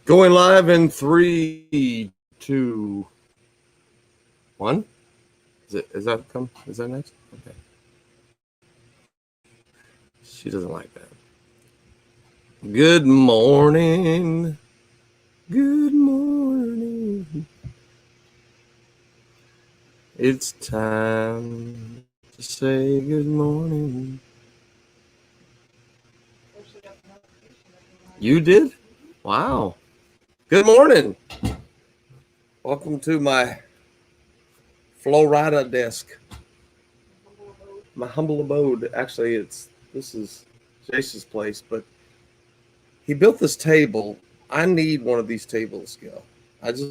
Going live in 3, 2, 1. Is that next? Okay. She doesn't like that. Good morning. Good morning. It's time to say good morning. You did? Wow. Good morning. Welcome to my Florida desk. My humble abode. Actually, this is Jason's place, but he built this table. I need one of these tables, Gil.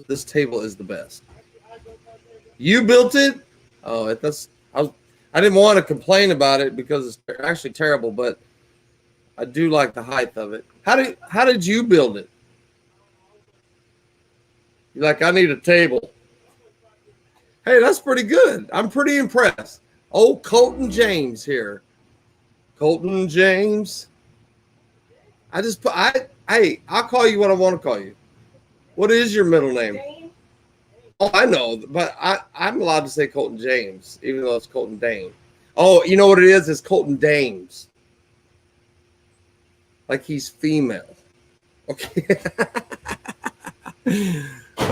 This table is the best. You built it? Oh, I didn't want to complain about it because it's actually terrible, but I do like the height of it. How did you build it? You're like, I need a table. Hey, that's pretty good. I'm pretty impressed. Oh, Colton James here. Colton James. I'll call you what I want to call you. What is your middle name? Oh, I know, but I'm allowed to say Colton James, even though it's Colton Dane. Oh, you know what it is? It's Colton Dames. Like he's female. Okay.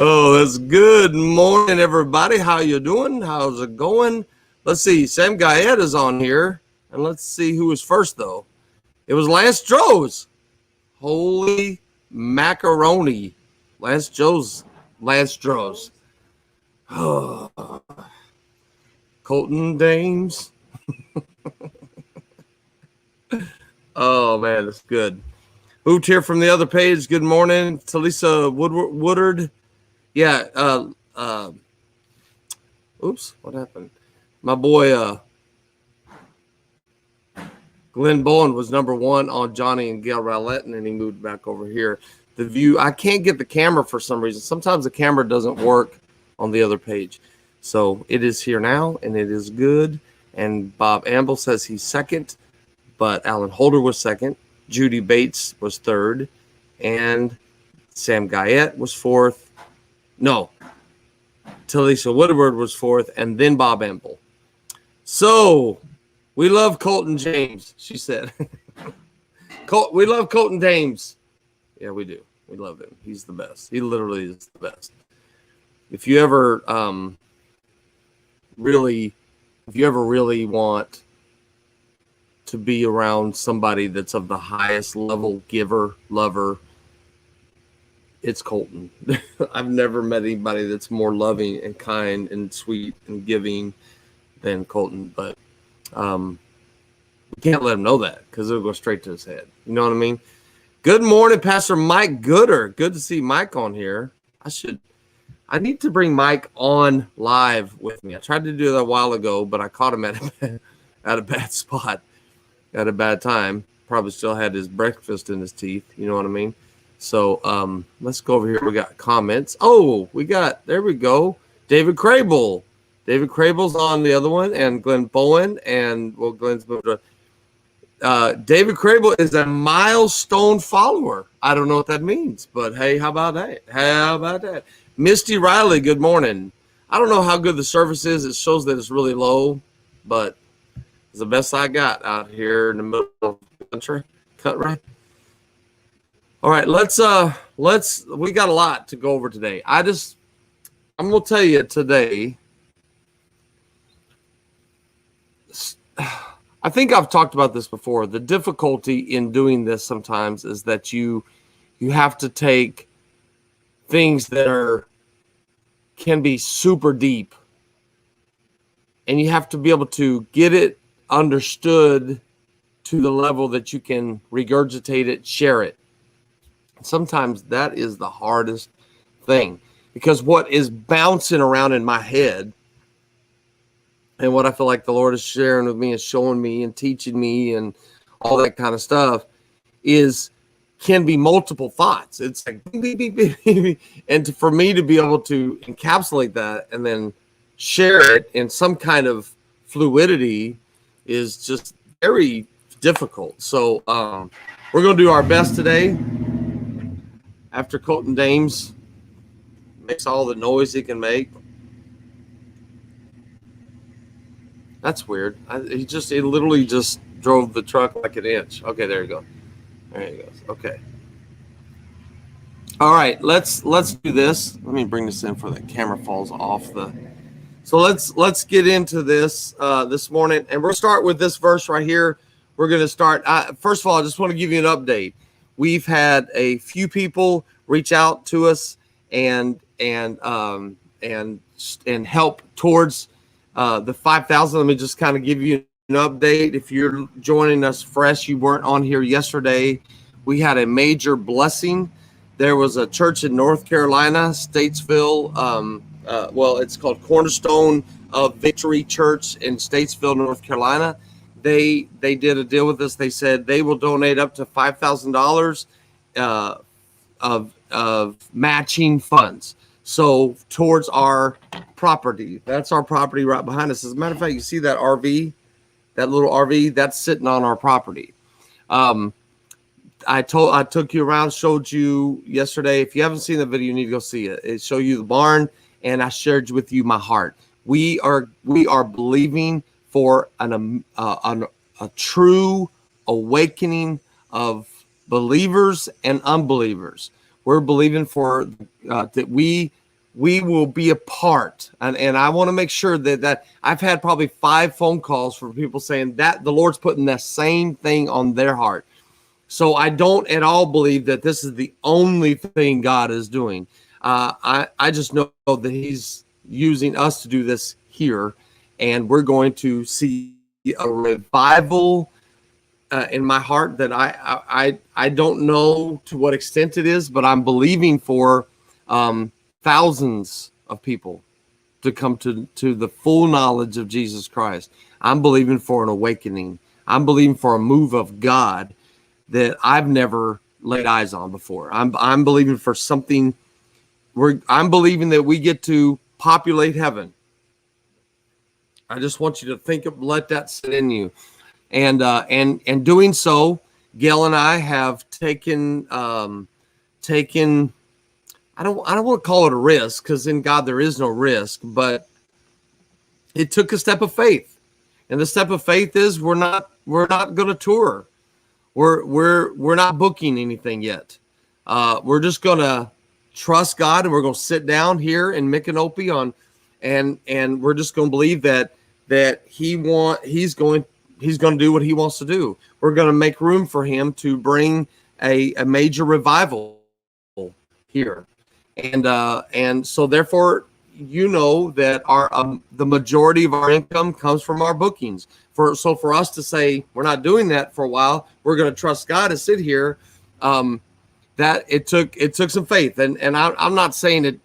Oh, that's good morning, everybody. How you doing? How's it going? Let's see. Sam Guyette is on here. And let's see who was first, though. It was Lance Droz. Holy macaroni. Lance Droz. Oh. Colton Dames. Oh, man, that's good. Moved here from the other page. Good morning, Talisa Woodard. Yeah. Oops, what happened? My boy Glenn Bowen was number 1 on Johnny and Gail Rowlett, and then he moved back over here. The view, I can't get the camera for some reason. Sometimes the camera doesn't work on the other page. So it is here now, and it is good. And Bob Amble says he's second, but Alan Holder was second. Judy Bates was third, and Sam Guyette was fourth. No, Talisa Woodward was fourth, and then Bob Amble. So we love Colton James, she said. We love Colton James. Yeah, we do. We love him. He's the best. He literally is the best. If you ever really want to be around somebody that's of the highest level giver, lover, it's Colton. I've never met anybody that's more loving and kind and sweet and giving than Colton, but we can't let him know that because it'll go straight to his head. You know what I mean? Good morning, Pastor Mike Gooder. Good to see Mike on here. I need to bring Mike on live with me. I tried to do that a while ago, but I caught him at a bad spot. At a bad time. Probably still had his breakfast in his teeth. You know what I mean? So let's go over here. We got comments. Oh, there we go. David Crable. David Crable's on the other one, and Glenn Bowen, and Glenn's moved on. David Crable is a milestone follower. I don't know what that means, but hey, how about that? Misty Riley, good morning. I don't know how good the service is. It shows that it's really low, but it's the best I got out here in the middle of the country. All right, we got a lot to go over today. I'm going to tell you today, I think I've talked about this before. The difficulty in doing this sometimes is that you have to take things that can be super deep, and you have to be able to get it understood to the level that you can regurgitate it, share it. Sometimes that is the hardest thing, because what is bouncing around in my head and what I feel like the Lord is sharing with me and showing me and teaching me and all that kind of stuff can be multiple thoughts. It's like, beep, beep, beep, beep. And for me to be able to encapsulate that and then share it in some kind of fluidity is just very difficult. So we're going to do our best today. after Colton Dames makes all the noise he can make. That's weird. He literally just drove the truck like an inch. Okay, there you go. There he goes. Okay. All right, let's do this. Let me bring this in before the camera falls off the. So let's get into this this morning, and we'll start with this verse right here. We're going to start. First of all, I just want to give you an update. We've had a few people reach out to us and help towards the 5,000. Let me just kind of give you an update. If you're joining us fresh, you weren't on here yesterday. We had a major blessing. There was a church in North Carolina, Statesville. It's called Cornerstone of Victory Church in Statesville, North Carolina. They did a deal with us. They said they will donate up to $5,000 of matching funds. So towards our property. That's our property right behind us. As a matter of fact, you see that RV, that little RV, that's sitting on our property. I took you around, showed you yesterday. If you haven't seen the video, you need to go see it. It showed you the barn, and I shared with you my heart. We are believing for a true awakening of believers and unbelievers. We're believing for that we will be a part, and I want to make sure that I've had probably 5 phone calls from people saying that the Lord's putting that same thing on their heart. So I don't at all believe that this is the only thing God is doing. I just know that He's using us to do this here, and we're going to see a revival in my heart that I don't know to what extent it is, but I'm believing for thousands of people to come to the full knowledge of Jesus Christ. I'm believing for an awakening. I'm believing for a move of God that I've never laid eyes on before. I'm believing for something. I'm believing that we get to populate heaven. I just want you to let that sit in you, and doing so, Gail and I have taken. I don't want to call it a risk, because in God there is no risk, but it took a step of faith, and the step of faith is we're not going to tour. We're not booking anything yet. We're just gonna trust God, and we're gonna sit down here in Micanopy and we're just gonna believe that He's going to do what He wants to do. We're gonna make room for Him to bring a major revival here, and so therefore, you know that our the majority of our income comes from our bookings. So for us to say we're not doing that for a while, we're going to trust God to sit here. That it took some faith, and I'm not saying it.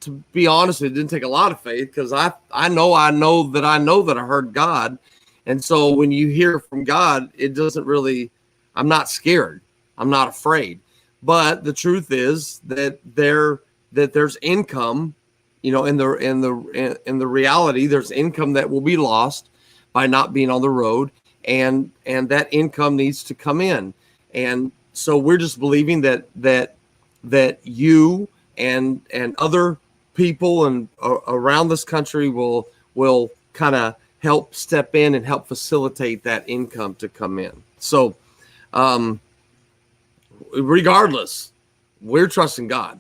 To be honest, it didn't take a lot of faith, because I know that I heard God, and so when you hear from God, it doesn't really. I'm not scared. I'm not afraid. But the truth is that there's income, in the reality, there's income that will be lost by not being on the road, and that income needs to come in. And so we're just believing that you and other people and around this country will kind of help step in and help facilitate that income to come in. So regardless, we're trusting God.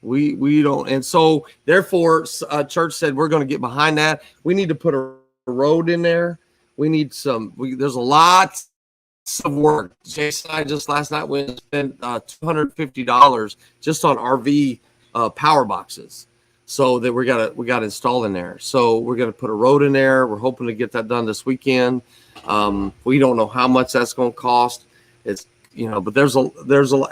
We don't, and so therefore church said we're going to get behind that. We need to put a road in there. We need there's a lot of work. Jason and I just last night went and spent $250 just on RV power boxes, so that we got installed in there. So we're gonna put a road in there. We're hoping to get that done this weekend. We don't know how much that's going to cost. It's but there's a,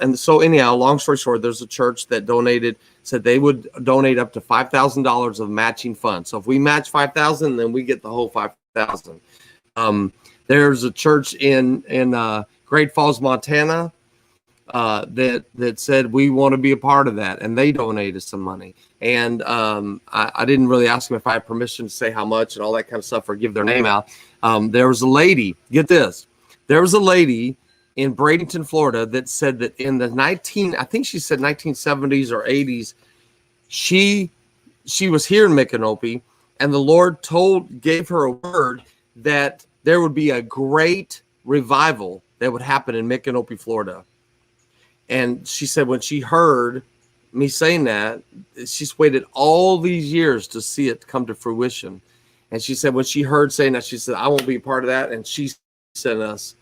and so anyhow, long story short, there's a church that said they would donate up to $5,000 of matching funds. So if we match 5,000, then we get the whole 5,000. There's a church in Great Falls, Montana, that said we want to be a part of that, and they donated some money. And I didn't really ask them if I had permission to say how much and all that kind of stuff, or give their name out. There was a lady. Get this. There was a lady in Bradenton, Florida, that said that in the I think she said 1970s or 80s, she was here in Micanopy, and the Lord gave her a word that there would be a great revival that would happen in Micanopy, Florida. And she said when she heard me saying that, she's waited all these years to see it come to fruition. And she said when she heard saying that, she said, I won't be a part of that. And she sent us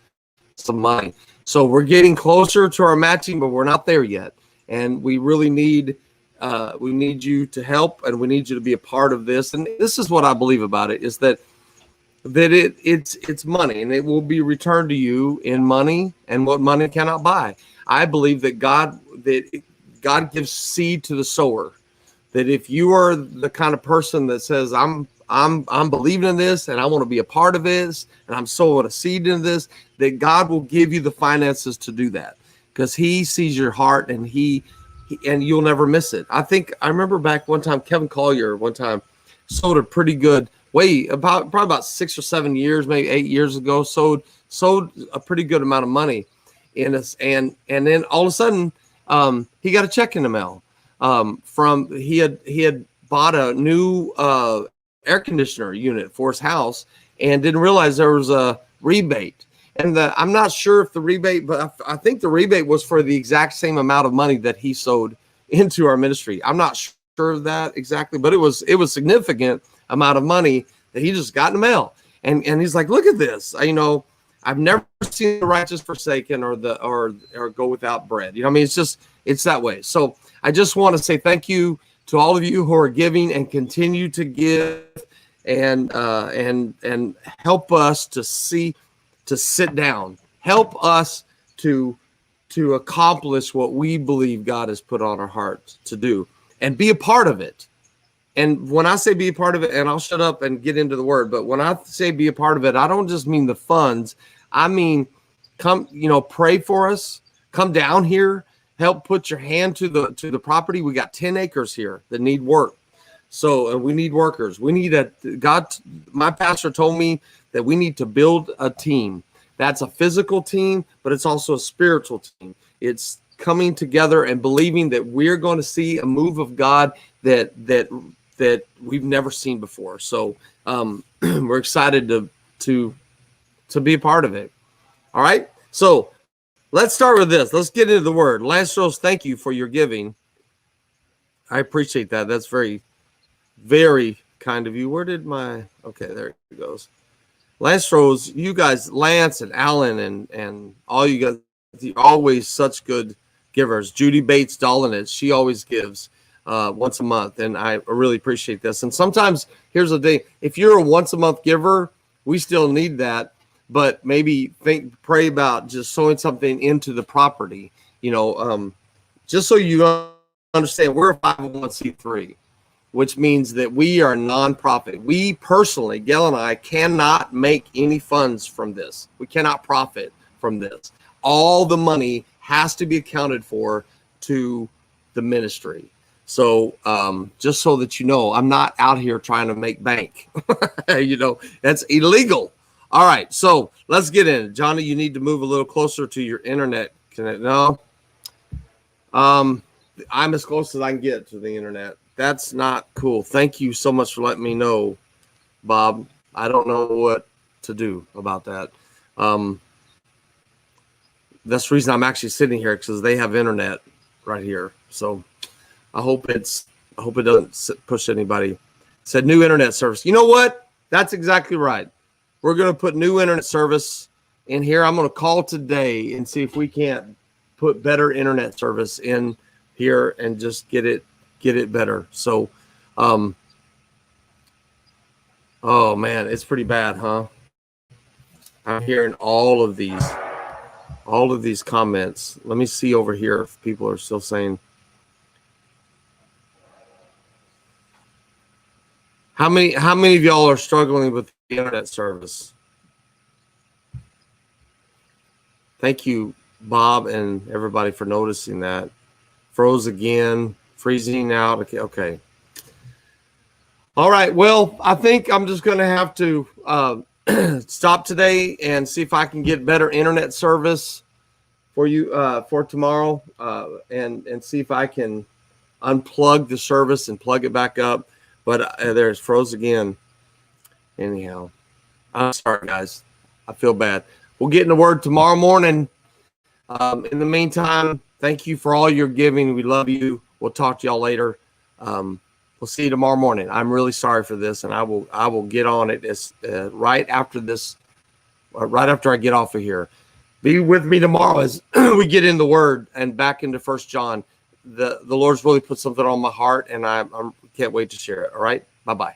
some money. So we're getting closer to our matching, but we're not there yet. And we really need you to help, and we need you to be a part of this. And this is what I believe about it, is that it's money, and it will be returned to you in money and what money cannot buy. I believe that God gives seed to the sower. That if you are the kind of person that says, I'm believing in this and I want to be a part of this and I'm sowing a seed into this, that God will give you the finances to do that, because he sees your heart, and and you'll never miss it. I remember back one time, Kevin Collier sold a pretty good probably about 6 or 7 years, maybe 8 years ago, sold a pretty good amount of money in us. And then all of a sudden, he got a check in the mail he had bought a new air conditioner unit for his house and didn't realize there was a rebate. And I'm not sure if the rebate, but I think the rebate was for the exact same amount of money that he sowed into our ministry. I'm not sure of that exactly, but it was significant amount of money that he just got in the mail. And he's like, look at this. I've never seen the righteous forsaken or go without bread. I mean, it's that way. So I just want to say thank you to all of you who are giving and continue to give and help us to sit down, help us to accomplish what we believe God has put on our hearts to do, and be a part of it. And when I say be a part of it, and I'll shut up and get into the word, but when I say be a part of it, I don't just mean the funds. I mean, come, pray for us, come down here, help put your hand to the property. We got 10 acres here that need work. So we need workers. We need my pastor told me that we need to build a team. That's a physical team, but it's also a spiritual team. It's coming together and believing that we're going to see a move of God that we've never seen before. So we're excited to be a part of it. All right. So let's start with this. Let's get into the word. Lance Rose, thank you for your giving. I appreciate that. That's very, very kind of you. Okay, there it goes. Lance Rose, you guys, Lance and Alan and all you guys, you're always such good givers. Judy Bates Dolanitz, she always gives once a month, and I really appreciate this. And sometimes, here's the thing, if you're a once a month giver, we still need that, but maybe pray about just sowing something into the property, just so you understand, we're a 501c3. Which means that we are a nonprofit. We personally, Gail and I, cannot make any funds from this. We cannot profit from this. All the money has to be accounted for to the ministry. So just so that you know, I'm not out here trying to make bank. That's illegal. All right, so let's get in. Johnny, you need to move a little closer to your internet. No? I'm as close as I can get to the internet. That's not cool. Thank you so much for letting me know, Bob. I don't know what to do about that. That's the reason I'm actually sitting here, because they have internet right here. So I hope it doesn't push anybody. It said new internet service. You know what? That's exactly right. We're going to put new internet service in here. I'm going to call today and see if we can't put better internet service in here and just get it better. So, oh man, it's pretty bad, huh? I'm hearing all of these comments. Let me see over here if people are still saying. How many of y'all are struggling with the internet service? Thank you, Bob, and everybody for noticing that. Froze again. Freezing out. Okay. All right. Well, I think I'm just going to have to stop today and see if I can get better internet service for you for tomorrow, and see if I can unplug the service and plug it back up. But there's froze again. Anyhow, I'm sorry, guys. I feel bad. We'll get in the word tomorrow morning. In the meantime, thank you for all your giving. We love you. We'll talk to y'all later. We'll see you tomorrow morning. I'm really sorry for this, and I will get on it right after this, right after I get off of here. Be with me tomorrow as we get in the Word and back into 1 John. The Lord's really put something on my heart, and I can't wait to share it. All right? Bye-bye.